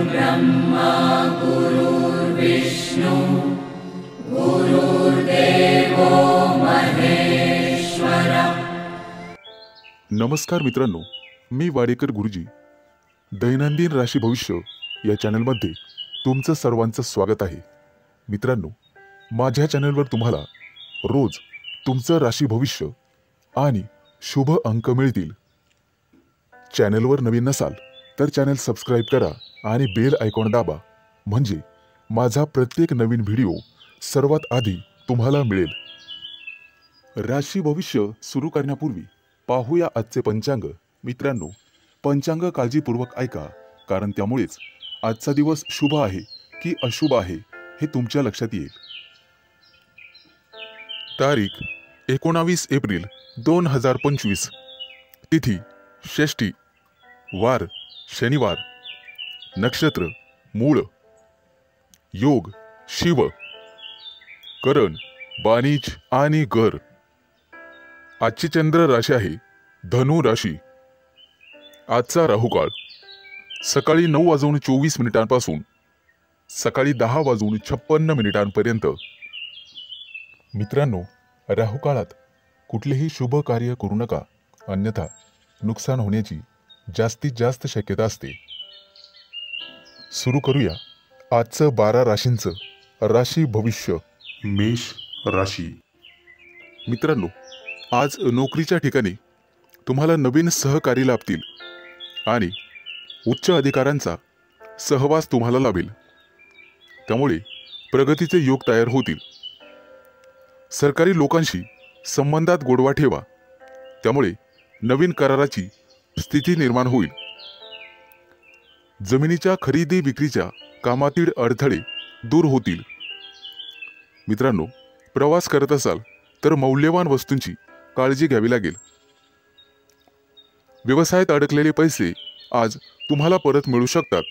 ब्रह्मा गुरुर्विष्णु गुरुर्देवो महेश्वर। नमस्कार मित्रांनो, मी वाडेकर गुरुजी दैनंदिन राशी भविष्य या चॅनलमध्ये तुमचं सर्वांचं स्वागत आहे। मित्रांनो, माझ्या चॅनलवर तुम्हाला रोज तुमचं राशी भविष्य आणि शुभ अंक मिळतील। चॅनलवर नवीन नसाल तर चॅनल सबस्क्राइब करा आणि बेल आयकॉन दाबा, म्हणजे माझा प्रत्येक नवीन व्हिडिओ सर्वात आधी तुम्हाला मिळेल। राशी भविष्य सुरू करण्यापूर्वी पाहूया आजचे पंचांग। मित्रांनो, पंचांग काळजीपूर्वक ऐका, कारण त्यामुळेच आजचा दिवस शुभ आहे की अशुभ आहे हे तुमच्या लक्षात येईल। तारीख 19 एप्रिल 2025, तिथी षष्ठी, वार शनिवार, नक्षत्र मूळ, योग शिव, करण बाणिज आणि घर। आजची चंद्र राशी आहे धनु राशी। आजचा राहुकाळ सकाळी 9:24 पासून सकाळी 10:56 पर्यंत। मित्रांनो, राहुकाळात कुठलेही शुभ कार्य करू नका, अन्यथा नुकसान होण्याची जास्तीत जास्त शक्यता असते। सुरू करूया आजचं 12 राशींचं राशी भविष्य। मेष राशी। मित्रांनो, आज नोकरीच्या ठिकाणी तुम्हाला नवीन सहकारी लाभतील आणि उच्च अधिकाऱ्यांचा सहवास तुम्हाला लाभेल, त्यामुळे प्रगतीचे योग तयार होतील। सरकारी लोकांशी संबंधात गोडवा ठेवा, त्यामुळे नवीन कराराची स्थिती निर्माण होईल। जमिनीच्या खरेदी विक्रीच्या कामातील अडथळे दूर होतील। मित्रांनो, प्रवास करत असाल तर मौल्यवान वस्तूंची काळजी घ्यावी लागेल। व्यवसायात अडकलेले पैसे आज तुम्हाला परत मिळू शकतात।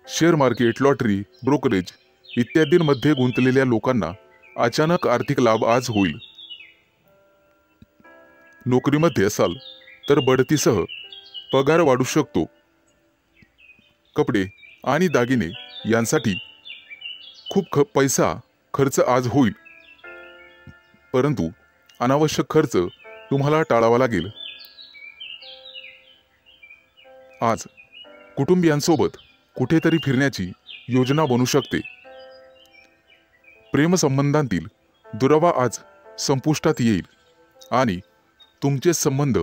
शेअर मार्केट, लॉटरी, ब्रोकरेज इत्यादींमध्ये गुंतलेल्या लोकांना अचानक आर्थिक लाभ आज होईल। नोकरीमध्ये असाल तर बढतीसह पगार वाढू शकतो। कपडे आणि दागिने यांसाठी खूप पैसा खर्च आज होईल, परंतु अनावश्यक खर्च तुम्हाला टाळावा लागेल। आज कुटुंबियांसोबत कुठेतरी फिरण्याची योजना बनू शकते। प्रेमसंबंधांतील दुरावा आज संपुष्टात येईल आणि तुमचे संबंध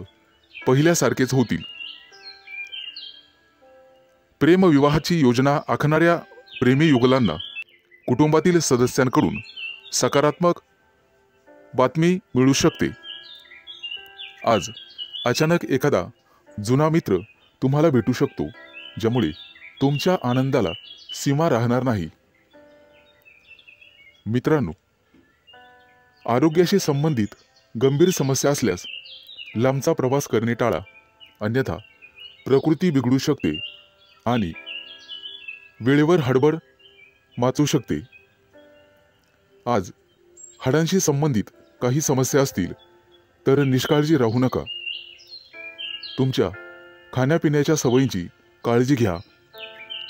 पहिल्यासारखेच होतील। प्रेमविवाहाची योजना आखणाऱ्या प्रेमी युगलांना कुटुंबातील सदस्यांकडून सकारात्मक बातमी मिळू शकते। आज अचानक एखादा जुना मित्र तुम्हाला भेटू शकतो, ज्यामुळे तुमच्या आनंदाला सीमा राहणार नाही। मित्रांनो, आरोग्याशी संबंधित गंभीर समस्या असल्यास लांबचा प्रवास करणे टाळा, अन्यथा प्रकृती बिघडू शकते आणि वेळेवर हडबड माचू शकते। आज हाडांशी संबंधित काही समस्या असतील तर निष्काळजी राहू नका। तुमच्या खाण्यापिण्याच्या सवयींची काळजी घ्या।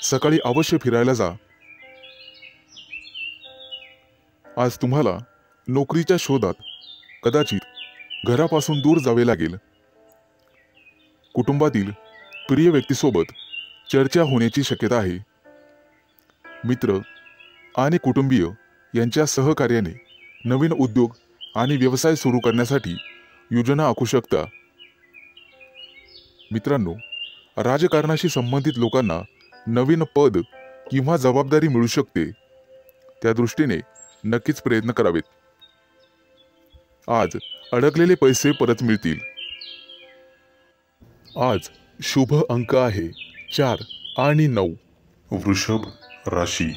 सकाळी अवश्य फिरायला जा। आज तुम्हाला नोकरीच्या शोधात कदाचित घरापासून दूर जावे लागेल। कुटुंबातील प्रिय व्यक्तीसोबत चर्चा होण्याची शक्यता आहे। मित्र आणि कुटुंबीय यांच्या सहकार्याने नवीन उद्योग आणि व्यवसाय सुरू करण्यासाठी योजना आखू शकता। मित्रांनो, राजकारणाशी संबंधित लोकांना नवीन पद किंवा जबाबदारी मिळू शकते, त्या दृष्टीने नक्कीच प्रयत्न करावेत। आज अडकलेले पैसे परत मिळतील। आज शुभ अंक आहे 4 आणि 9। वृषभ राशी।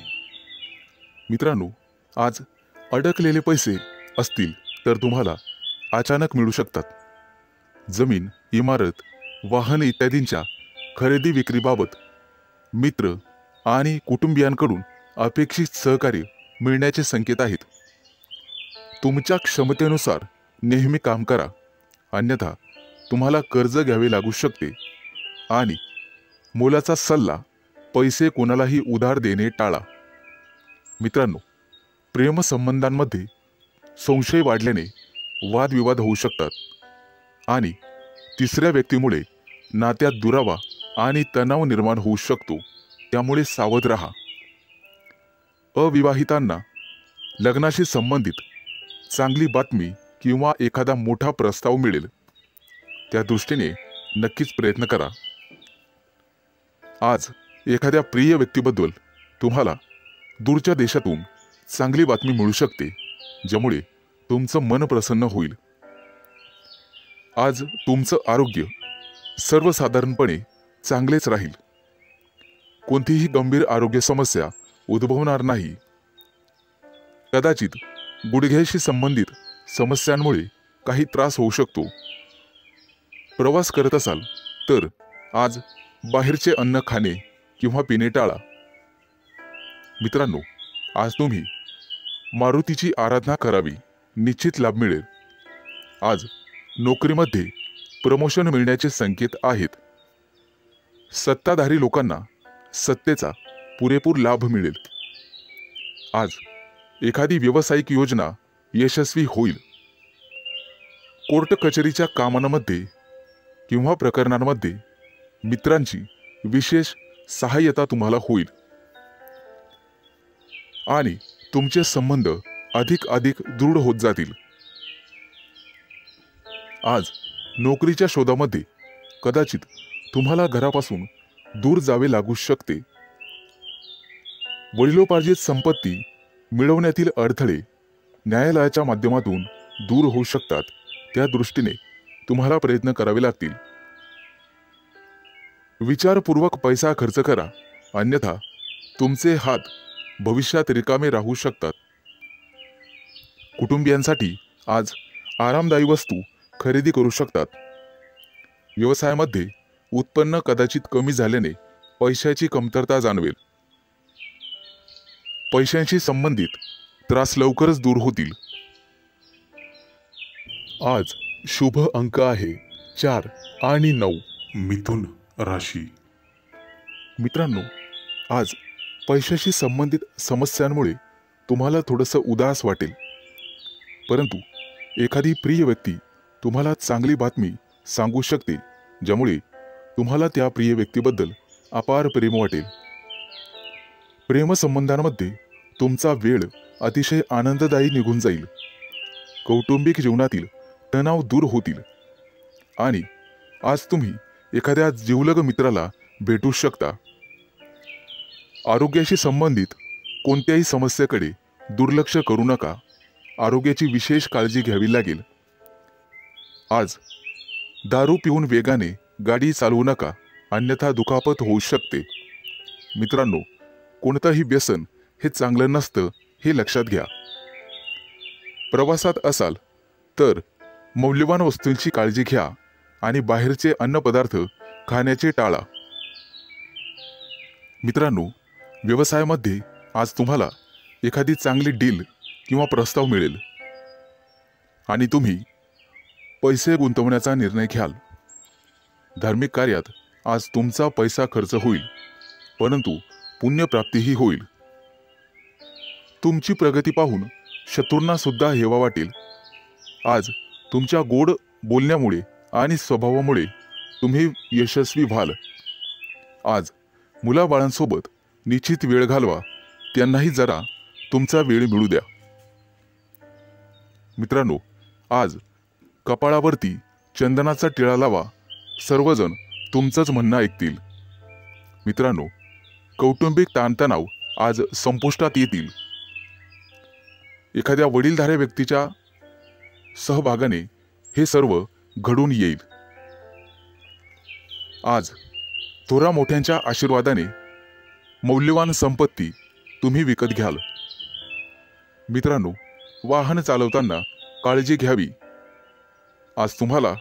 मित्रांनो, आज अडकलेले पैसे असतील तर तुम्हाला अचानक मिळू शकतात। जमीन, इमारत, वाहन इत्यादींच्या खरेदी विक्रीबाबत मित्र आणि कुटुंबियांकडून अपेक्षित सहकार्य मिळण्याचे संकेत आहेत। तुमच्या क्षमतेनुसार नेहमी काम करा, अन्यथा तुम्हाला कर्ज घ्यावे लागू शकते आणि मोलाचा सल्ला पैसे कोणालाही उधार देणे टाळा. मित्रांनो, प्रेमसंबंधांमध्ये संशय वाढल्याने वादविवाद होऊ शकतात आणि तिसऱ्या व्यक्तीमुळे नात्यात दुरावा आणि तणाव निर्माण होऊ शकतो. त्यामुळे सावध राहा. अविवाहितांना लग्नाशी संबंधित चांगली बातमी किंवा एखादा मोठा प्रस्ताव मिळेल. त्या दृष्टीने नक्कीच प्रयत्न करा. आज एखाद्या प्रिय व्यक्तीबद्दल तुम्हाला दूरच्या देशातून चांगली बातमी मिळू शकते, ज्यामुळे तुमचं मन प्रसन्न होईल. आज तुमचं आरोग्य सर्वसाधारणपणे चांगलेच राहील. कोणतीही गंभीर आरोग्य समस्या उद्भवणार नाही. कदाचित गुडघ्याशी संबंधित समस्यांमुळे काही त्रास होऊ शकतो. प्रवास करत असाल तर आज बाहेरचे अन्न खाणे किंवा पिणे टाळा. मित्रांनो, आज तुम्ही मारुतीची आराधना करावी, निश्चित लाभ मिळेल. आज नोकरीमध्ये प्रमोशन मिळण्याचे संकेत आहेत. सत्ताधारी लोकांना सत्तेचा पुरेपूर लाभ मिळेल. आज एखादी व्यावसायिक योजना यशस्वी होईल. कोर्ट कचेरीच्या कामांमध्ये किंवा प्रकरणांमध्ये मित्रांची विशेष सहाय्यता तुम्हाला होईल आणि तुमचे संबंध अधिक दृढ होत जातील. आज नोकरीच्या शोधामध्ये कदाचित तुम्हाला घरापासून दूर जावे लागू शकते. वडिलोपार्जित संपत्ती मिळवण्यातील अडथळे न्यायालयाच्या माध्यमातून दूर होऊ शकतात. त्या दृष्टीने तुम्हाला प्रयत्न करावे लागतील. विचारपूर्वक पैसा खर्च करा, अन्यथा तुमचे हात भविष्यात रिकामे राहू शकतात. कुटुंबियांसाठी आज आरामदायी वस्तू खरेदी करू शकतात. व्यवसायामध्ये उत्पन्न कदाचित कमी झाल्याने पैशाची कमतरता जाणवेल. पैशांशी संबंधित त्रास लवकरच दूर होतील. आज शुभ अंक आहे 4 आणि 9. मिथुन राशी. मित्रांनो, आज पैशाशी संबंधित समस्यांमुळे तुम्हाला थोडंसं उदास वाटेल, परंतु एखादी प्रिय व्यक्ती तुम्हाला चांगली बातमी सांगू शकते, ज्यामुळे तुम्हाला त्या प्रिय व्यक्तीबद्दल अपार प्रेम वाटेल. प्रेमसंबंधांमध्ये तुमचा वेळ अतिशय आनंददायी निघून जाईल. कौटुंबिक जीवनातील तणाव दूर होतील आणि आज तुम्ही एखाद्या जिवलग मित्राला भेटू शकता. आरोग्याशी संबंधित कोणत्याही समस्येकडे दुर्लक्ष करू नका. आरोग्याची विशेष काळजी घ्यावी लागेल. आज दारू पिऊन वेगाने गाडी चालवू नका, अन्यथा दुखापत होऊ शकते. मित्रांनो, कोणतंही व्यसन हे चांगलं नसतं, हे लक्षात घ्या. प्रवासात असाल तर मौल्यवान वस्तूंची काळजी घ्या आणि बाहेरचे अन्नपदार्थ खाण्याचे टाळा. मित्रांनो, व्यवसायामध्ये आज तुम्हाला एखादी चांगली डील किंवा प्रस्ताव मिळेल आणि तुम्ही पैसे गुंतवण्याचा निर्णय घ्याल. धार्मिक कार्यात आज तुमचा पैसा खर्च होईल, परंतु पुण्यप्राप्तीही होईल. तुमची प्रगती पाहून शत्रूंना सुद्धा हेवा वाटेल. आज तुमच्या गोड बोलण्यामुळे आणि स्वभावामुळे तुम्ही यशस्वी व्हाल. आज मुलाबाळांसोबत निश्चित वेळ घालवा, त्यांनाही जरा तुमचा वेळ मिळू द्या. मित्रांनो, आज कपाळावरती चंदनाचा टिळा लावा, सर्वजण तुमचंच म्हणणं ऐकतील. मित्रांनो, कौटुंबिक ताणतणाव आज संपुष्टात येतील. एखाद्या वडीलधाऱ्या व्यक्तीच्या सहभागाने हे सर्व घडून येईल. आज थोरा मोठ्यांच्या आशीर्वादाने मौल्यवान संपत्ती तुम्ही विकत घ्याल. मित्रांनो, वाहन चालवताना काळजी घ्यावी. आज तुम्हाला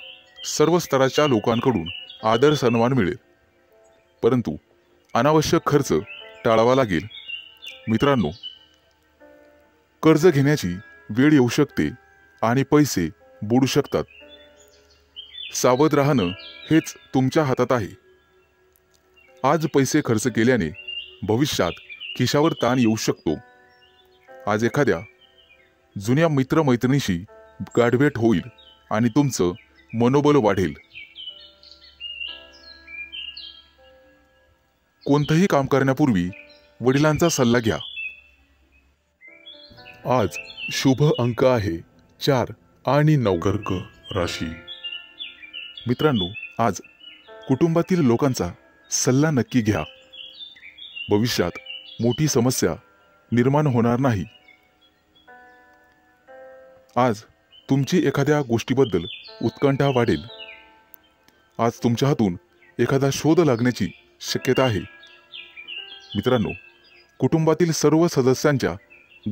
सर्व स्तराच्या लोकांकडून आदर सन्मान मिळेल, परंतु अनावश्यक खर्च टाळावा लागेल. मित्रांनो, कर्ज घेण्याची वेळ येऊ शकते आणि पैसे बुडू शकतात. सावध राहणं हेच तुमच्या हातात आहे. आज पैसे खर्च केल्याने भविष्यात खिशावर ताण येऊ शकतो. आज एखाद्या जुन्या मित्रमैत्रिणीशी गाठभेट होईल आणि तुमचं मनोबल वाढेल. कोणतंही काम करण्यापूर्वी वडिलांचा सल्ला घ्या. आज शुभ अंक आहे 4 आणि 9. कर्क राशी. मित्रांनो, आज कुटुंबातील लोकांचा सल्ला नक्की घ्या. भविष्यात मोठी समस्या निर्माण होणार नाही. आज तुमची एखाद्या गोष्टीबद्दल उत्कंठा वाढेल. आज तुमच्या हातून एखादा शोध लागण्याची शक्यता आहे. मित्रांनो, कुटुंबातील सर्व सदस्यांच्या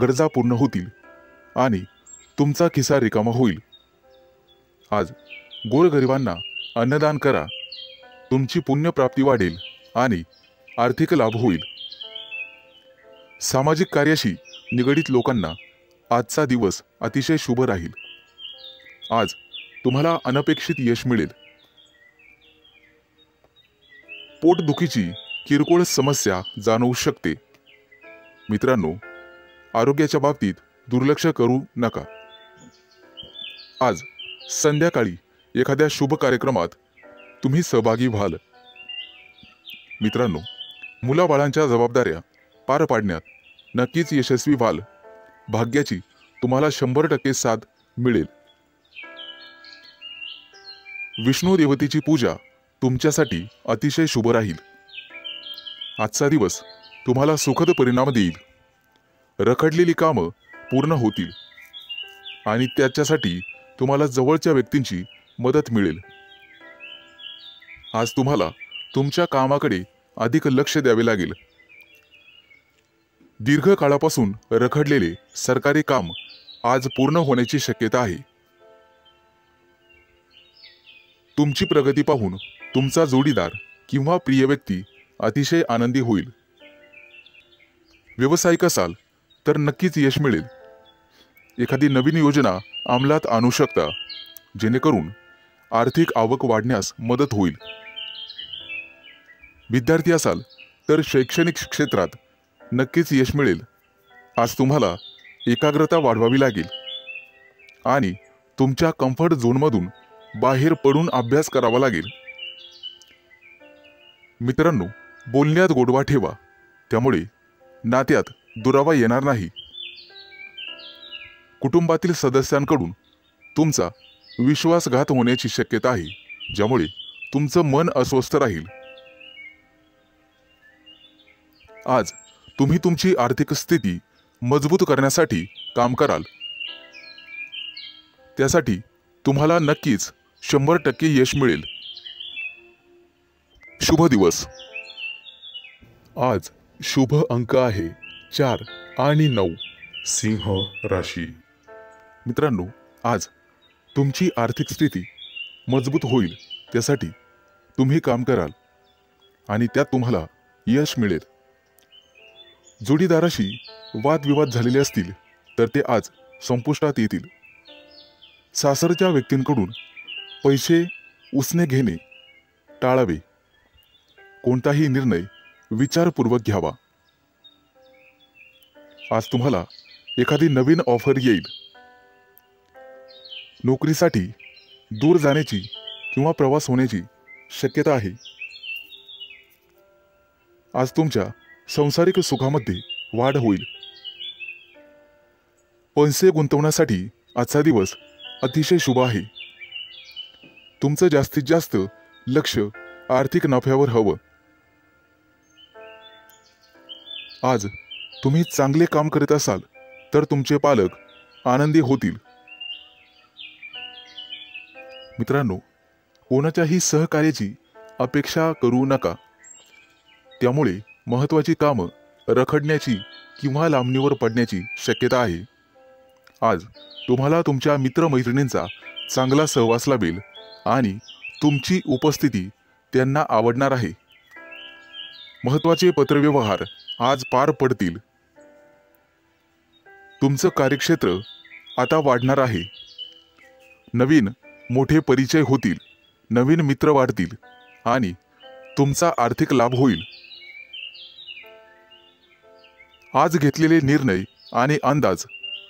गरजा पूर्ण होतील आणि तुमचा खिसा रिकामा होईल. आज गोरगरिबांना अन्नदान करा. तुमची पुण्यप्राप्ती वाढेल आणि आर्थिक लाभ होईल. सामाजिक कार्याशी निगडित लोकांना आजचा दिवस अतिशय शुभ राहील. आज तुम्हाला अनपेक्षित यश मिळेल. पोटदुखीची किरकोळ समस्या जाणवू शकते. मित्रांनो, आरोग्याच्या बाबतीत दुर्लक्ष करू नका. आज संध्याकाळी एखाद्या शुभ कार्यक्रमात तुम्ही सहभागी व्हाल. मित्रांनो, मुलाबाळांच्या जबाबदाऱ्या पार पाडण्यात नक्कीच यशस्वी व्हाल. भाग्याची तुम्हाला 100% साथ मिळेल. विष्णू देवतेची पूजा तुमच्यासाठी अतिशय शुभ राहील. आजचा दिवस तुम्हाला सुखद परिणाम देईल. रखडलेली कामं पूर्ण होतील आणि त्याच्यासाठी तुम्हाला जवळच्या व्यक्तींची मदत मिळेल. आज तुम्हाला तुमच्या कामाकडे अधिक लक्ष द्यावे लागेल. दीर्घकाळापासून रखडलेले सरकारी काम आज पूर्ण होण्याची शक्यता आहे. तुमची प्रगती पाहून तुमचा जोडीदार किंवा प्रिय व्यक्ती अतिशय आनंदी होईल. व्यावसायिक असाल तर नक्कीच यश मिळेल. एखादी नवीन योजना अंमलात आणू शकता, जेणेकरून आर्थिक आवक वाढण्यास मदत होईल. विद्यार्थी असाल तर शैक्षणिक क्षेत्रात नक्कीच यश मिळेल. आज तुम्हाला एकाग्रता वाढवावी लागेल आणि तुमच्या कम्फर्ट झोनमधून बाहेर पडून अभ्यास करावा लागेल. मित्रांनो, बोलण्यात गोडवा ठेवा, त्यामुळे नात्यात दुरावा येणार नाही. कुटुंबातील सदस्यांकडून तुमचा विश्वासघात होण्याची शक्यता आहे, ज्यामुळे तुमचं मन अस्वस्थ राहील. आज तुम्ही तुमची आर्थिक स्थिती मजबूत करण्यासाठी काम कराल. त्यासाठी तुम्हाला नक्कीच 100% यश मिळेल. शुभ दिवस. आज शुभ अंक आहे 4 आणि 9. सिंह राशी. मित्रांनो, आज तुमची आर्थिक स्थिती मजबूत होईल. त्यासाठी तुम्ही काम कराल आणि त्यात तुम्हाला यश मिळेल. जोडीदाराशी वादविवाद झालेले असतील तर ते आज संपुष्टात येतील. सासरच्या व्यक्तींकडून पैसे उसने घेणे टाळावे. कोणताही निर्णय विचारपूर्वक घ्यावा. आज तुम्हाला एखादी नवीन ऑफर येईल. नोकरीसाठी दूर जाण्याची किंवा प्रवास होण्याची शक्यता आहे. आज तुमच्या सांसारिक सुखामध्ये वाढ होईल. पैसे गुंतवण्यासाठी आजचा दिवस अतिशय शुभ आहे. तुमचं जास्तीत जास्त लक्ष आर्थिक नफ्यावर हवं. आज तुम्ही चांगले काम करीत असाल तर तुमचे पालक आनंदी होतील. मित्रांनो, कोणाच्याही सहकार्याची अपेक्षा करू नका. त्यामुळे महत्त्वाची कामं रखडण्याची किंवा लांबणीवर पडण्याची शक्यता आहे. आज तुम्हाला तुमच्या मित्रमैत्रिणींचा चांगला सहवास लाभेल आणि तुमची उपस्थिती त्यांना आवडणार आहे. महत्त्वाचे पत्रव्यवहार आज पार पडतील. तुमचं कार्यक्षेत्र आता वाढणार आहे. नवीन मोठे परिचय होतील, नवीन मित्र वाढतील आणि तुमचा आर्थिक लाभ होईल। आज घेतलेले निर्णय आणि अंदाज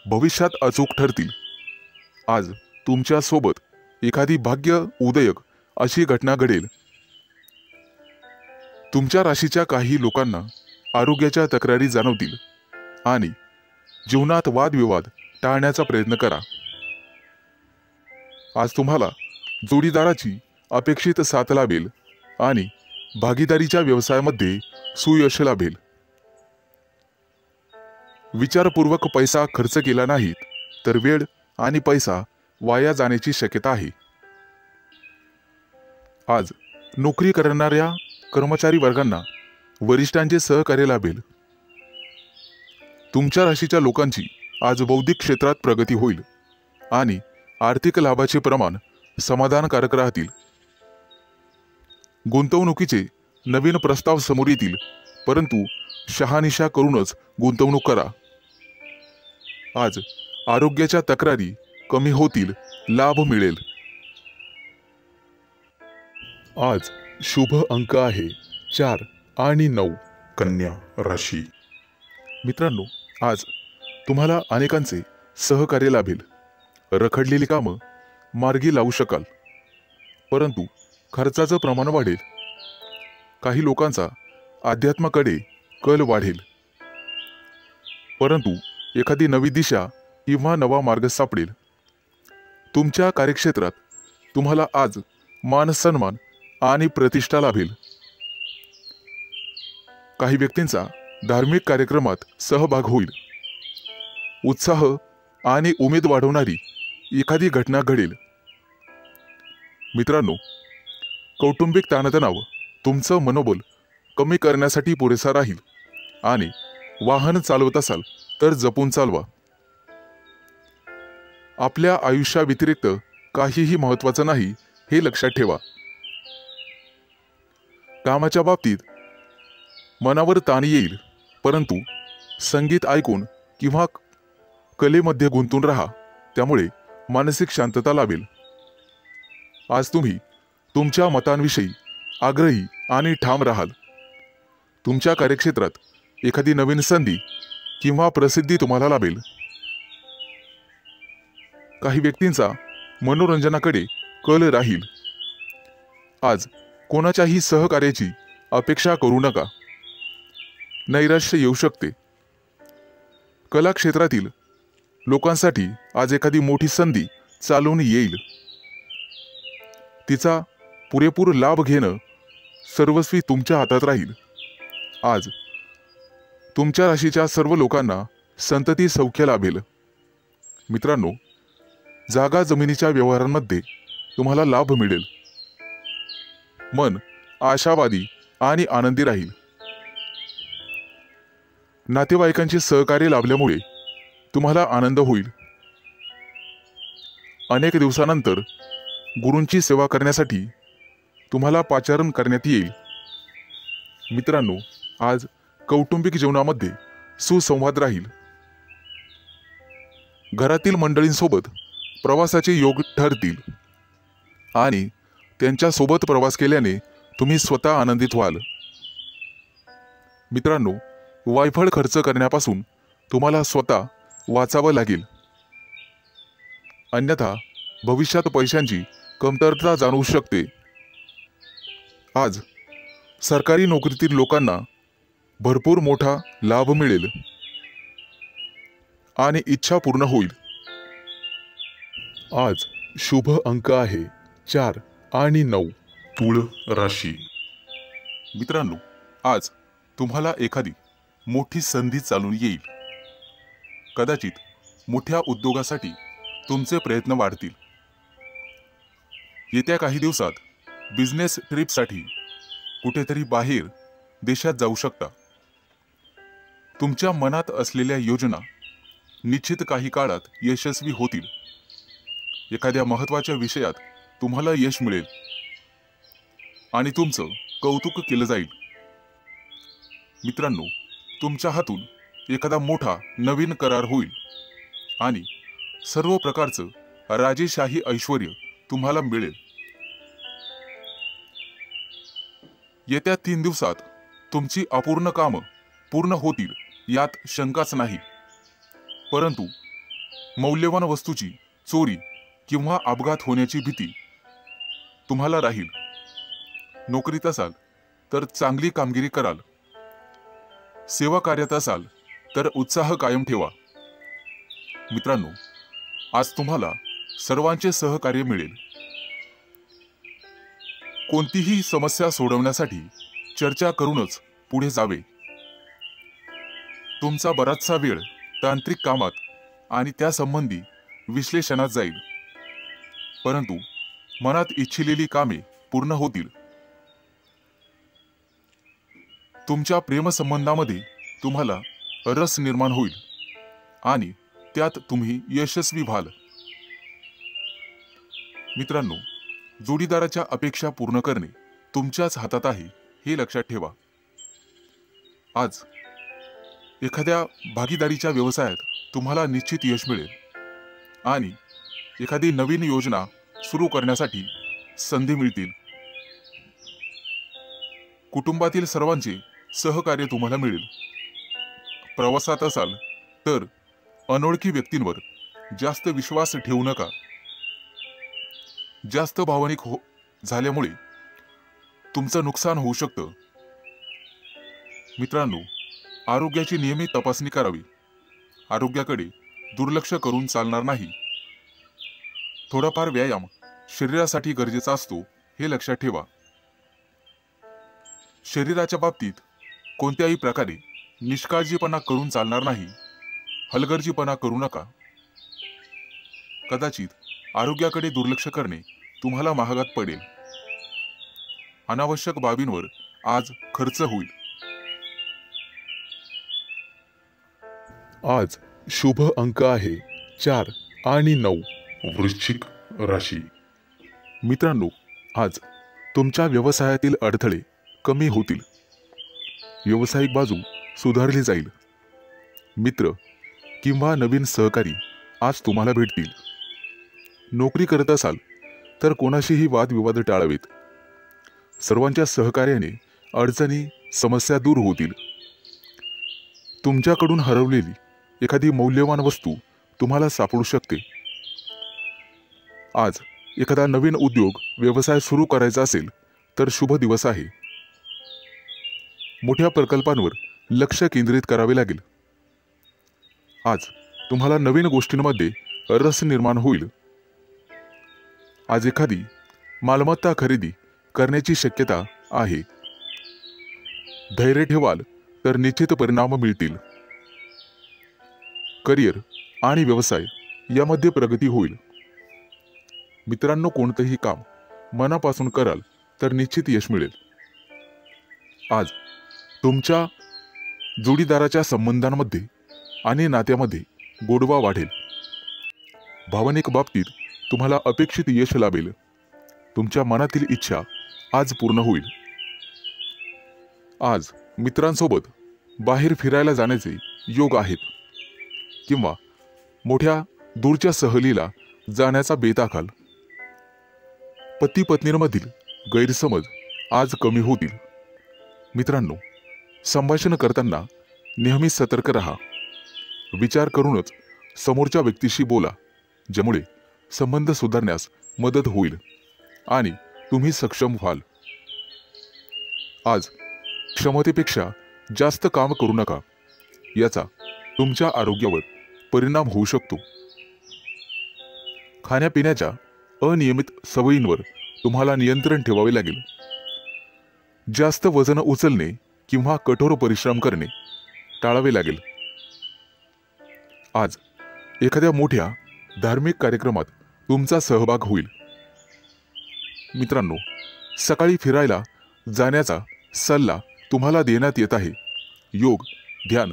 भविष्यात अचूक ठरतील। आज तुमच्या सोबत एखादी भाग्य उदयक अशी घटना घडेल। तुमच्या राशीच्या काही लोकांना आरोग्याच्या तक्रारी जाणवतील आणि जीवनात वादविवाद टाळण्याचा प्रयत्न करा। आज तुम्हाला जोडीदाराची अपेक्षित साथ लाभेल आणि भागीदारीच्या व्यवसायामध्ये सुयश लाभेल। विचारपूर्वक पैसा खर्च केला नाहीत तर वेळ आणि पैसा वाया जाण्याची शक्यता आहे। आज नोकरी करणाऱ्या कर्मचारी वर्गांना वरिष्ठांचे सहकार्य लाभेल। तुमच्या राशीच्या लोकांची आज बौद्धिक क्षेत्रात प्रगती होईल आणि आर्थिक लाभाचे प्रमाण समाधानकारक राहतील। गुंतवणुकीचे नवीन प्रस्ताव समोर येतील, परंतु शहानिशा करूनच गुंतवणूक करा। आज आरोग्याच्या तक्रारी कमी होतील, लाभ मिळेल। आज शुभ अंक आहे 4 आणि 9। कन्या राशी। मित्रांनो, आज तुम्हाला अनेकांचे सहकार्य लाभेल। रखडलेली कामं मार्गी लावू शकाल, परंतु खर्चाचं प्रमाण वाढेल। काही लोकांचा अध्यात्माकडे कल वाढेल, परंतु एखादी नवी दिशा किंवा नवा मार्ग सापडेल। तुमच्या कार्यक्षेत्रात तुम्हाला आज मान सन्मान आणि प्रतिष्ठा लाभेल। काही व्यक्तींचा धार्मिक कार्यक्रमात सहभाग होईल। उत्साह आणि उमेद वाढवणारी एखादी घटना घडेल। मित्रांनो, कौटुंबिक ताणतणाव तुमचं मनोबल कमी करण्यासाठी पुरेसा राहील आणि वाहन चालवत असाल तर जपून चालवा। आपल्या आयुष्याव्यतिरिक्त काहीही महत्त्वाचं नाही हे लक्षात ठेवा। कामाच्या बाबतीत मनावर ताण येईल, परंतु संगीत ऐकून किंवा कलेमध्ये गुंतून राहा, त्यामुळे मानसिक शांतता लाभेल। आज तुम्ही तुमच्या मतांविषयी आग्रही आणि ठाम राहाल। तुमच्या कार्यक्षेत्रात एखादी नवीन संधी किंवा प्रसिद्धी तुम्हाला लाभेल। काही व्यक्तींचा मनोरंजनाकडे कल राहील। आज कोणाच्याही सहकार्याची अपेक्षा करू नका, नैराश्य येऊ शकते। कला क्षेत्रातील लोकांसाठी आज एखादी मोठी संधी चालून येईल। तिचा पुरेपूर लाभ घेणं सर्वस्वी तुमच्या हातात राहील। आज तुमच्या राशीच्या सर्व लोकांना संतती सौख्य लाभेल। मित्रांनो, जागा जमिनीच्या व्यवहारांमध्ये तुम्हाला लाभ मिळेल। मन आशावादी आणि आनंदी राहील। नातेवाईकांचे सहकार्य लाभल्यामुळे तुम्हाला आनंद होईल। अनेक दिवसानंतर गुरूंची सेवा करण्यासाठी तुम्हाला पाचारण करण्यात येईल। मित्रांनो, आज कौटुंबिक जीवनामध्ये सुसंवाद राहील। घरातील मंडळींसोबत प्रवासाचे योग ठरतील आणि त्यांच्या सोबत प्रवास केल्याने तुम्ही स्वतः आनंदित व्हाल। मित्रांनो, वायफळ खर्च करण्यापासून तुम्हाला स्वतः वाचावं लागेल, अन्यथा भविष्यात पैशांची कमतरता जाणवू शकते। आज सरकारी नोकरीतील लोकांना भरपूर मोठा लाभ मिळेल आणि इच्छा पूर्ण होईल। आज शुभ अंक आहे 4 आणि 9। तुळ राशी। मित्रांनो, आज तुम्हाला एखादी मोठी संधी चालून येईल। कदाचित मोठ्या उद्योगासाठी तुमचे प्रयत्न वाढतील। येत्या काही दिवसात बिझनेस ट्रिपसाठी कुठेतरी बाहेर देशात जाऊ शकता। तुमच्या मनात असलेल्या योजना निश्चित काही काळात यशस्वी होतील। एखाद्या महत्त्वाच्या विषयात तुम्हाला यश मिळेल आणि तुमचं कौतुक केलं जाईल। मित्रांनो, तुमच्या हातून एखादा मोठा नवीन करार होईल आणि सर्व प्रकारचं राजेशाही ऐश्वर्य तुम्हाला मिळेल। येत्या 3 दिवसात तुमची अपूर्ण कामं पूर्ण होतील यात शंकाच नाही, परंतु मौल्यवान वस्तूची चोरी किंवा अपघात होण्याची भीती तुम्हाला राहील. नोकरीत असाल तर चांगली कामगिरी कराल. सेवा कार्यात असाल तर उत्साह कायम ठेवा. मित्रांनो, आज तुम्हाला सर्वांचे सहकार्य मिळेल. कोणतीही समस्या सोडवण्यासाठी चर्चा करूनच पुढे जावे. तुमचा बराचसा वेळ तांत्रिक कामात आणि त्यासंबंधी विश्लेषणात जाईल, परंतु मनात इच्छिलेली कामे पूर्ण होतील. तुमच्या प्रेमसंबंधामध्ये तुम्हाला रस निर्माण होईल आणि त्यात तुम्ही यशस्वी व्हाल. मित्रांनो, जोडीदाराच्या अपेक्षा पूर्ण करणे तुमच्याच हातात आहे हे लक्षात ठेवा. आज एखाद्या भागीदारीच्या व्यवसायात तुम्हाला निश्चित यश मिळेल आणि एखादी नवीन योजना सुरू करण्यासाठी संधी मिळतील. कुटुंबातील सर्वांचे सहकार्य तुम्हाला मिळेल. प्रवासात असाल तर अनोळखी व्यक्तींवर जास्त विश्वास ठेवू नका. जास्त भावनिक झाल्यामुळे तुमचं नुकसान होऊ शकतं. मित्रांनो, आरोग्याची नियमित तपासणी करावी. आरोग्याकडे दुर्लक्ष करून चालणार नाही. थोडाफार व्यायाम शरीरासाठी गरजेचा असतो हे लक्षात ठेवा. शरीराच्या बाबतीत कोणत्याही प्रकारे निष्काळजीपणा करून चालणार नाही. हलगर्जीपणा करू नका. कदाचित आरोग्याकडे दुर्लक्ष करणे तुम्हाला महागात पडेल. अनावश्यक बाबींवर आज खर्च होईल. आज शुभ अंक आहे 4 आणि 9. वृश्चिक राशी. मित्रांनो, आज तुमच्या व्यवसायातील अडथळे कमी होतील. व्यावसायिक बाजू सुधारली जाईल. मित्र किंवा नवीन सहकारी आज तुम्हाला भेटतील. नोकरी करत असाल तर कोणाशीही वादविवाद टाळावेत. सर्वांच्या सहकार्याने अडचणी समस्या दूर होतील. तुमच्याकडून हरवलेली एखादी मौल्यवान वस्तू तुम्हाला सापडू शकते. आज एखादा नवीन उद्योग व्यवसाय सुरू करायचा असेल तर शुभ दिवस आहे. मोठ्या प्रकल्पांवर लक्ष केंद्रित करावे लागेल. आज तुम्हाला नवीन गोष्टींमध्ये रस निर्माण होईल. आज एखादी मालमत्ता खरेदी करण्याची शक्यता आहे. धैर्य ठेवाल तर निश्चित परिणाम मिळतील. करिअर आणि व्यवसाय यामध्ये प्रगती होईल. मित्रांनो, कोणतेही काम मनापासून कराल तर निश्चित यश मिळेल. आज तुमच्या जोडीदाराच्या संबंधांमध्ये आणि नात्यामध्ये गोडवा वाढेल. भावनिक बाबतीत तुम्हाला अपेक्षित यश लाभेल. तुमच्या मनातील इच्छा आज पूर्ण होईल. आज मित्रांसोबत बाहेर फिरायला जाण्याचे योग आहेत किंवा मोठ्या दूरच्या सहलीला जाण्याचा बेत आखाल. पती पत्नींमधील गैरसमज आज कमी होतील. मित्रांनो, संभाषण करताना नेहमी सतर्क राहा. विचार करूनच समोरच्या व्यक्तीशी बोला, ज्यामुळे संबंध सुधारण्यास मदत होईल आणि तुम्ही सक्षम व्हाल. आज क्षमतेपेक्षा जास्त काम करू नका. याचा तुमच्या आरोग्यावर परिणाम होऊ शकतो. खाण्यापिण्याच्या अनियमित सवयींवर तुम्हाला नियंत्रण ठेवावे लागेल. जास्त वजन उचलणे किंवा कठोर परिश्रम करणे टाळावे लागेल. आज एखाद्या मोठ्या धार्मिक कार्यक्रमात तुमचा सहभाग होईल. मित्रांनो, सकाळी फिरायला जाण्याचा सल्ला तुम्हाला देण्यात येत आहे. योग, ध्यान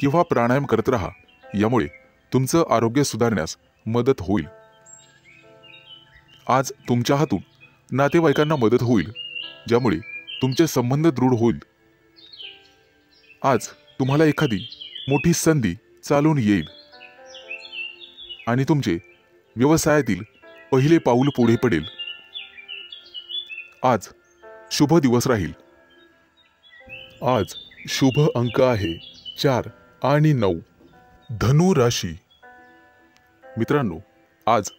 किंवा प्राणायाम करत राहा. यामुळे तुमचं आरोग्य सुधारण्यास मदत होईल. आज तुमच्या हातून नातेवाईकांना मदत होईल, ज्यामुळे तुमचे संबंध दृढ होईल. आज तुम्हाला एखादी मोठी संधी चालून येईल आणि तुमचे व्यवसायातील पहिले पाऊल पुढे पडेल. आज शुभ दिवस राहील. आज शुभ अंक आहे 4 आणि 9. धनु राशी. मित्रांनो, आज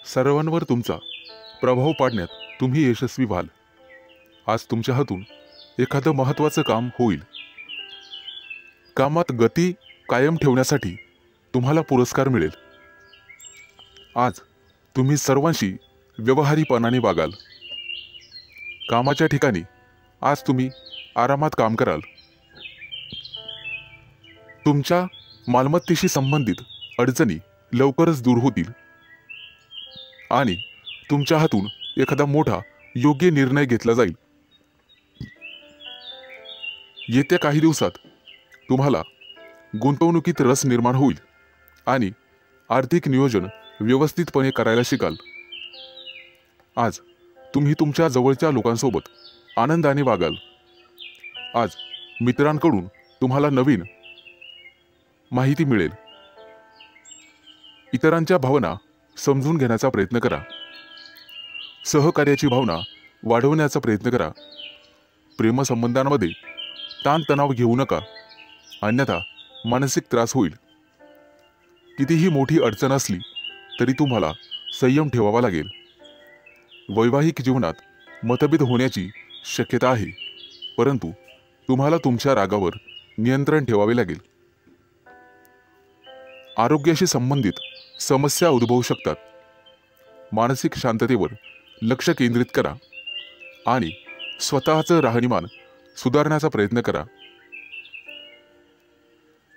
सर्वांवर तुमचा प्रभाव पाडण्यात तुम्ही यशस्वी व्हाल. आज तुमच्या हातून एखादं महत्त्वाचं काम होईल. कामात गती कायम ठेवण्यासाठी तुम्हाला पुरस्कार मिळेल. आज तुम्ही सर्वांशी व्यवहारीपणाने वागाल. कामाच्या ठिकाणी आज तुम्ही आरामात काम कराल. तुमच्या मालमत्तेशी संबंधित अडचणी लवकरच दूर होतील आणि तुमच्या हातून एखादा मोठा योग्य निर्णय घेतला जाईल. येत्या काही दिवसात तुम्हाला गुंतवणुकीत रस निर्माण होईल आणि आर्थिक नियोजन व्यवस्थितपणे करायला शिकाल. आज तुम्ही तुमच्या जवळच्या लोकांसोबत आनंदाने वागाल. आज मित्रांकडून तुम्हाला नवीन माहिती मिळेल. इतरांच्या भावना समजून घेण्याचा प्रयत्न करा. सहकार्याची भावना वाढवण्याचा प्रयत्न करा. प्रेमसंबंधांमध्ये ताणतणाव घेऊ नका, अन्यथा मानसिक त्रास होईल. कितीही मोठी अडचण असली तरी तुम्हाला संयम ठेवावा लागेल. वैवाहिक जीवनात मतभेद होण्याची शक्यता आहे, परंतु तुम्हाला तुमच्या रागावर नियंत्रण ठेवावे लागेल. आरोग्याशी संबंधित समस्या उद्भवू शकतात. मानसिक शांततेवर लक्ष केंद्रित करा आणि स्वतःचं राहणीमान सुधारण्याचा प्रयत्न करा.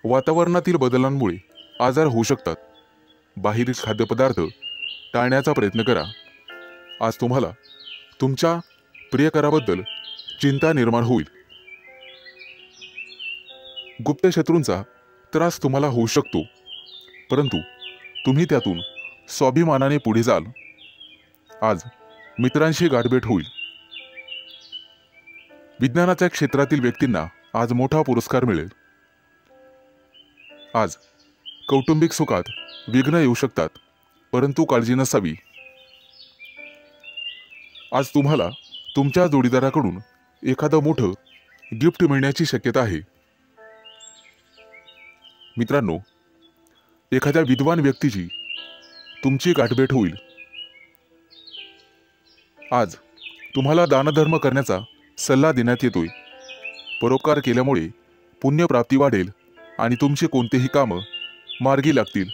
वातावरणातील बदलांमुळे आजार होऊ शकतात. बाहेरील खाद्यपदार्थ टाळण्याचा प्रयत्न करा. आज तुम्हाला तुमच्या प्रियकराबद्दल चिंता निर्माण होईल. गुप्त शत्रूंचा त्रास तुम्हाला होऊ शकतो, परंतु तुम्ही त्यातून स्वाभिमानाने पुढे जाल. आज मित्रांशी गाठभेट होईल. विज्ञानाच्या क्षेत्रातील व्यक्तींना आज मोठा पुरस्कार मिळेल. आज कौटुंबिक सुखात विघ्न येऊ शकतात, परंतु काळजी नसावी. आज तुम्हाला तुमच्या जोडीदाराकडून एखादं मोठं गिफ्ट मिळण्याची शक्यता आहे. मित्रांनो, एखाद्या विद्वान व्यक्तीची तुमची गाठभेट होईल. आज तुम्हाला दानधर्म करण्याचा सल्ला देण्यात येतोय. परोपकार केल्यामुळे पुण्यप्राप्ती वाढेल आणि तुमचे कोणतेही कामं मार्गी लागतील.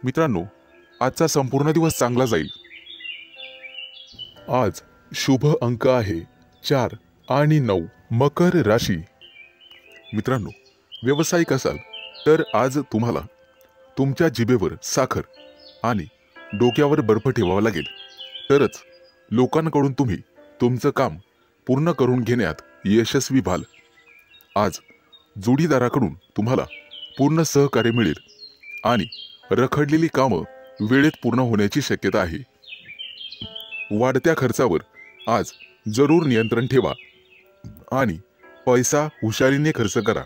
मित्रांनो, आजचा संपूर्ण दिवस चांगला जाईल. आज शुभ अंक आहे 4 आणि 9. मकर राशी. मित्रांनो, व्यावसायिक असाल तर आज तुम्हाला तुमच्या जिभेवर साखर आणि डोक्यावर बर्फ ठेवावा लागेल, तरच लोकांकडून तुम्ही तुमचं काम पूर्ण करून घेण्यात यशस्वी व्हाल. आज जोडीदाराकडून तुम्हाला पूर्ण सहकार्य मिळेल आणि रखडलेली कामं वेळेत पूर्ण होण्याची शक्यता आहे. वाढत्या खर्चावर आज जरूर नियंत्रण ठेवा आणि पैसा हुशारीने खर्च करा.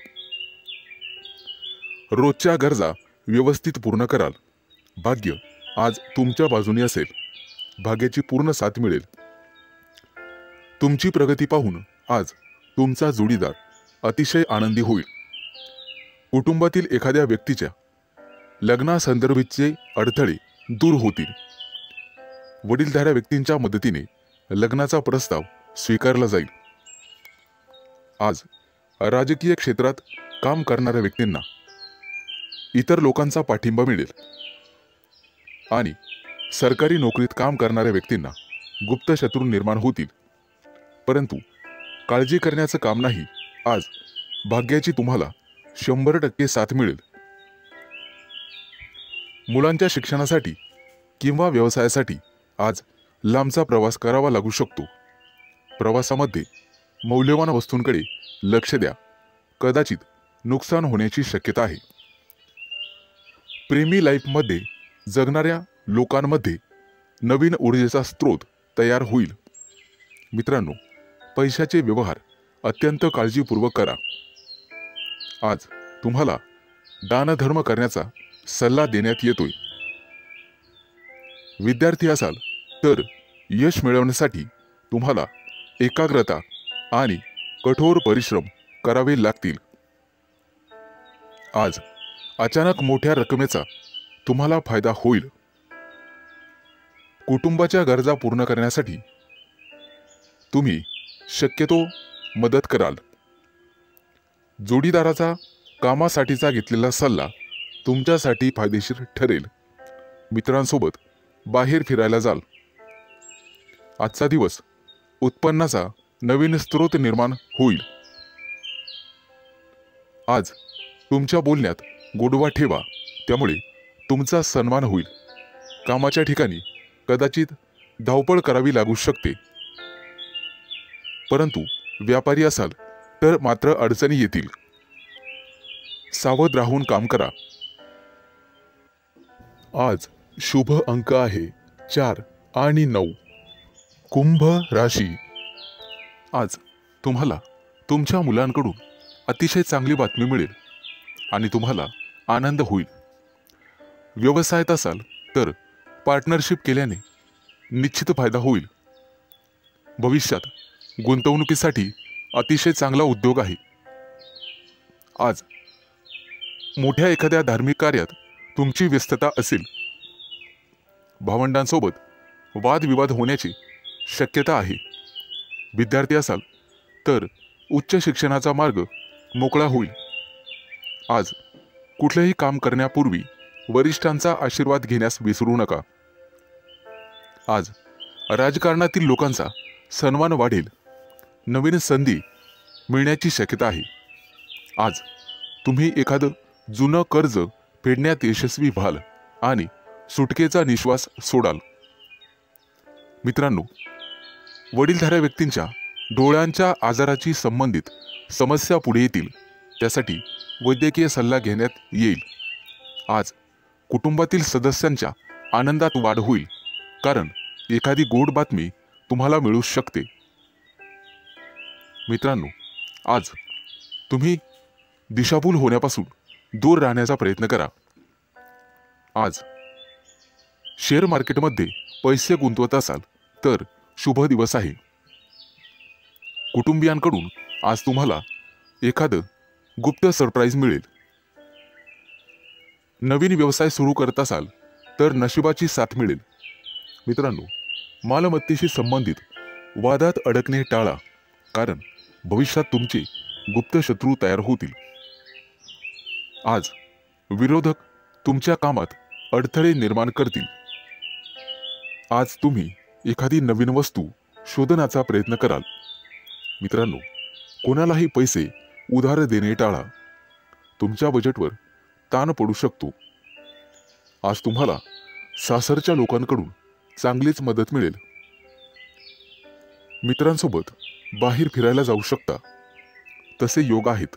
रोजच्या गरजा व्यवस्थित पूर्ण कराल. भाग्य आज तुमच्या बाजूने असेल. भाग्याची पूर्ण साथ मिळेल. तुमची प्रगती पाहून आज तुमचा जोडीदार अतिशय आनंदी होईल. कुटुंबातील एखाद्या व्यक्तीच्या लग्नासंदर्भाचे अडथळे दूर होतील. वडीलधाऱ्या व्यक्तींच्या मदतीने लग्नाचा प्रस्ताव स्वीकारला जाईल. आज राजकीय क्षेत्रात काम करणाऱ्या व्यक्तींना इतर लोकांचा पाठिंबा मिळेल आणि सरकारी नोकरीत काम करणाऱ्या व्यक्तींना गुप्त शत्रू निर्माण होतील, परंतु काळजी करण्याचं काम नाही. आज भाग्याची तुम्हाला 100% साथ मिळेल. मुलांच्या शिक्षणासाठी किंवा व्यवसायासाठी आज लांबचा प्रवास करावा लागू शकतो. प्रवासामध्ये मौल्यवान वस्तूंकडे लक्ष द्या. कदाचित नुकसान होण्याची शक्यता आहे. प्रेमी लाईफमध्ये जगणाऱ्या लोकांमध्ये नवीन ऊर्जेचा स्रोत तयार होईल. मित्रांनो, पैशाचे व्यवहार अत्यंत काळजीपूर्वक करा. आज तुम्हाला दानधर्म करण्याचा सल्ला देण्यात येतोय. विद्यार्थी असाल तर यश मिळवण्यासाठी तुम्हाला एकाग्रता आणि कठोर परिश्रम करावे लागतील. आज अचानक मोठ्या रकमेचा तुम्हाला फायदा होईल. कुटुंबाच्या गरजा पूर्ण करण्यासाठी तुम्ही शक्यतो मदत कराल. जोडीदाराचा कामासाठीचा घेतलेला सल्ला तुमच्यासाठी फायदेशीर ठरेल. मित्रांसोबत बाहेर फिरायला जाल. आजचा दिवस उत्पन्नाचा नवीन स्रोत निर्माण होईल. आज तुमच्या बोलण्यात गोडवा ठेवा, त्यामुळे तुमचा सन्मान होईल. कामाच्या ठिकाणी कदाचित धावपळ करावी लागू शकते, परंतु व्यापारी असाल तर मात्र अडचणी येतील. सावध राहून काम करा. आज शुभ अंक आहे 4 आणि 9. कुंभ राशी. आज तुम्हाला तुमच्या मुलांकडून अतिशय चांगली बातमी मिळेल आणि तुम्हाला आनंद होईल. व्यवसायात असाल तर पार्टनरशिप केल्याने निश्चित फायदा होईल. भविष्यात गुंतवणुकीसाठी अतिशय चांगला उद्योग आहे. आज मोठ्या एखाद्या धार्मिक कार्यात तुमची व्यस्तता असेल. भावंडांसोबत वादविवाद होण्याची शक्यता आहे. विद्यार्थी असाल तर उच्च शिक्षणाचा मार्ग मोकळा होईल. आज कुठलेही काम करण्यापूर्वी वरिष्ठांचा आशीर्वाद घेण्यास विसरू नका. आज राजकारणातील लोकांचा सन्मान वाढेल. नवीन संधी मिळण्याची शक्यता आहे. आज तुम्ही एखादं जुनं कर्ज फेडण्यात यशस्वी व्हाल आणि सुटकेचा निश्वास सोडाल. मित्रांनो, वडीलधाऱ्या व्यक्तींच्या डोळ्यांच्या आजाराची संबंधित समस्या पुढे येतील. त्यासाठी वैद्यकीय सल्ला घेण्यात येईल. आज कुटुंबातील सदस्यांच्या आनंदात वाढ होईल, कारण एखादी गोड बातमी तुम्हाला मिळू शकते. मित्रांनो, आज तुम्ही दिशाभूल होण्यापासून दूर राहण्याचा प्रयत्न करा. आज शेअर मार्केटमध्ये पैसे गुंतवत असाल तर शुभ दिवस आहे. कुटुंबियांकडून आज तुम्हाला एखादं गुप्त सरप्राईज मिळेल. नवीन व्यवसाय सुरू करत असाल तर नशिबाची साथ मिळेल. मित्रांनो, मालमत्तेशी संबंधित वादात अडकणे टाळा, कारण भविष्यात तुमचे गुप्त शत्रू तयार होतील. आज विरोधक तुमच्या कामात अडथळे निर्माण करतील. आज तुम्ही एखादी नवीन वस्तू शोधण्याचा प्रयत्न कराल. मित्रांनो, कोणालाही पैसे उधार देणे टाळा. तुमच्या बजेटवर ताण पडू शकतो. आज तुम्हाला सासरच्या लोकांकडून चांगलीच मदत मिळेल. मित्रांसोबत बाहेर फिरायला जाऊ शकता, तसे योग आहेत.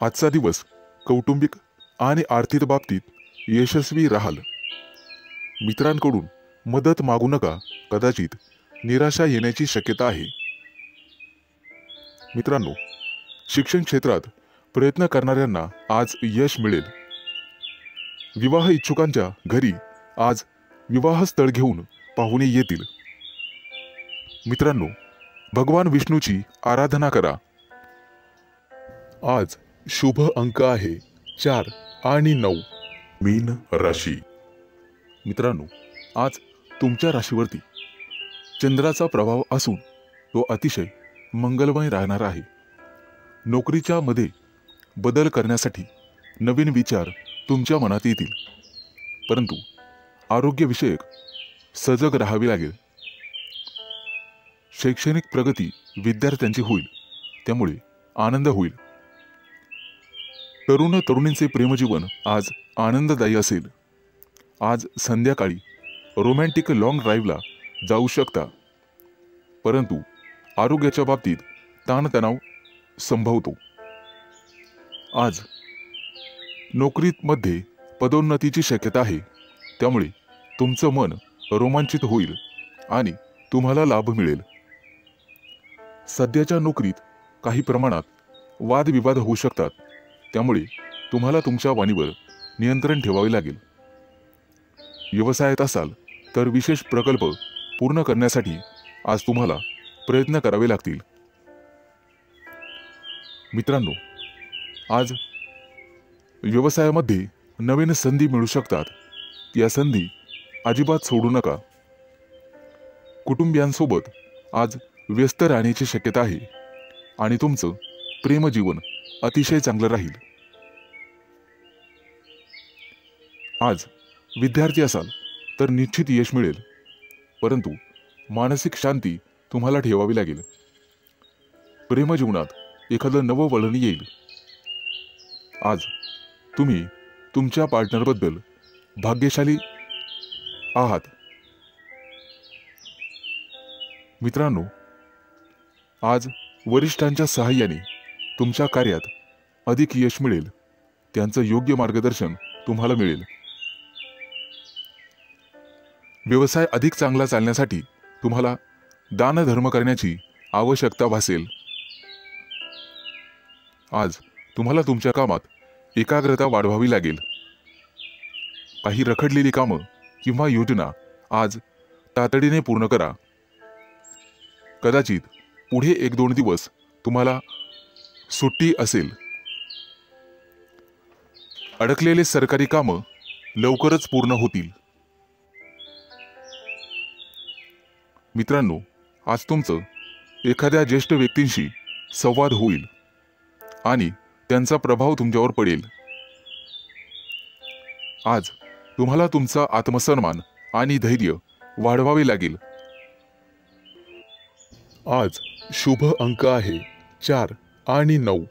आजचा दिवस कौटुंबिक आणि आर्थिक बाबतीत यशस्वी राहाल. मित्रांकडून मदत मागू नका, कदाचित निराशा येण्याची शक्यता आहे. मित्रांनो, शिक्षण क्षेत्रात प्रयत्न करणाऱ्यांना आज यश मिळेल. विवाह इच्छुकांच्या घरी आज विवाहस्थळ घेऊन पाहुणे येतील. मित्रांनो, भगवान विष्णूची आराधना करा. आज शुभ अंक आहे 4 आणि 9. मीन राशी. मित्रांनो, आज तुमच्या राशीवरती चंद्राचा प्रभाव असून तो अतिशय मंगलमय राहणार आहे. नोकरीच्या मध्ये बदल करण्यासाठी नवीन विचार तुमच्या मनात येतील, परंतु आरोग्यविषयक सजग राहावे लागेल. शैक्षणिक प्रगती विद्यार्थ्यांची होईल, त्यामुळे आनंद होईल. तरुण तरुणींचे प्रेमजीवन आज आनंददायी असेल. आज संध्याकाळी रोमॅन्टिक लॉंग ड्राईव्हला जाऊ शकता, परंतु आरोग्याच्या बाबतीत ताणतणाव संभवतो. आज नोकरीमध्ये पदोन्नतीची शक्यता आहे, त्यामुळे तुमचं मन रोमांचित होईल आणि तुम्हाला लाभ मिळेल. सध्याच्या नोकरीत काही प्रमाणात वादविवाद होऊ शकतात, त्यामुळे तुम्हाला तुमच्या वाणीवर नियंत्रण ठेवावे लागेल. व्यवसायात असाल तर विशेष प्रकल्प पूर्ण करण्यासाठी आज तुम्हाला प्रयत्न करावे लागतील. मित्रांनो, आज व्यवसायामध्ये नवीन संधी मिळू शकतात. या संधी अजिबात सोडू नका. कुटुंबियांसोबत आज व्यस्त राहण्याची शक्यता आहे आणि तुमचं प्रेमजीवन अतिशय चांगलं राहील. आज विद्यार्थी असाल तर निश्चित यश मिळेल, परंतु मानसिक शांती तुम्हाला ठेवावी लागेल. प्रेमजीवनात एखादं नवं वळण येईल. आज तुम्ही तुमच्या पार्टनरबद्दल भाग्यशाली आहात. मित्रांनो, आज वरिष्ठांच्या सहाय्याने तुमच्या कार्यात अधिक यश मिळेल. त्यांचं योग्य मार्गदर्शन तुम्हाला मिळेल. व्यवसाय अधिक चांगला चालण्यासाठी तुम्हाला दानधर्म करण्याची आवश्यकता भासेल. आज तुम्हाला तुमच्या कामात एकाग्रता वाढवावी लागेल. काही रखडलेली कामं किंवा योजना आज तातडीने पूर्ण करा. कदाचित पुढे 1-2 दिवस तुम्हाला सुट्टी असेल. अडकलेले सरकारी कामं लवकरच पूर्ण होतील. मित्रांनो, आज तुमचं एखाद्या ज्येष्ठ व्यक्तींशी संवाद होईल आणि त्यांचा प्रभाव तुमच्यावर पडेल. आज तुम्हाला तुमचा आत्मसन्मान आणि धैर्य वाढवावे लागेल. आज शुभ अंक आहे 4 आणि 9.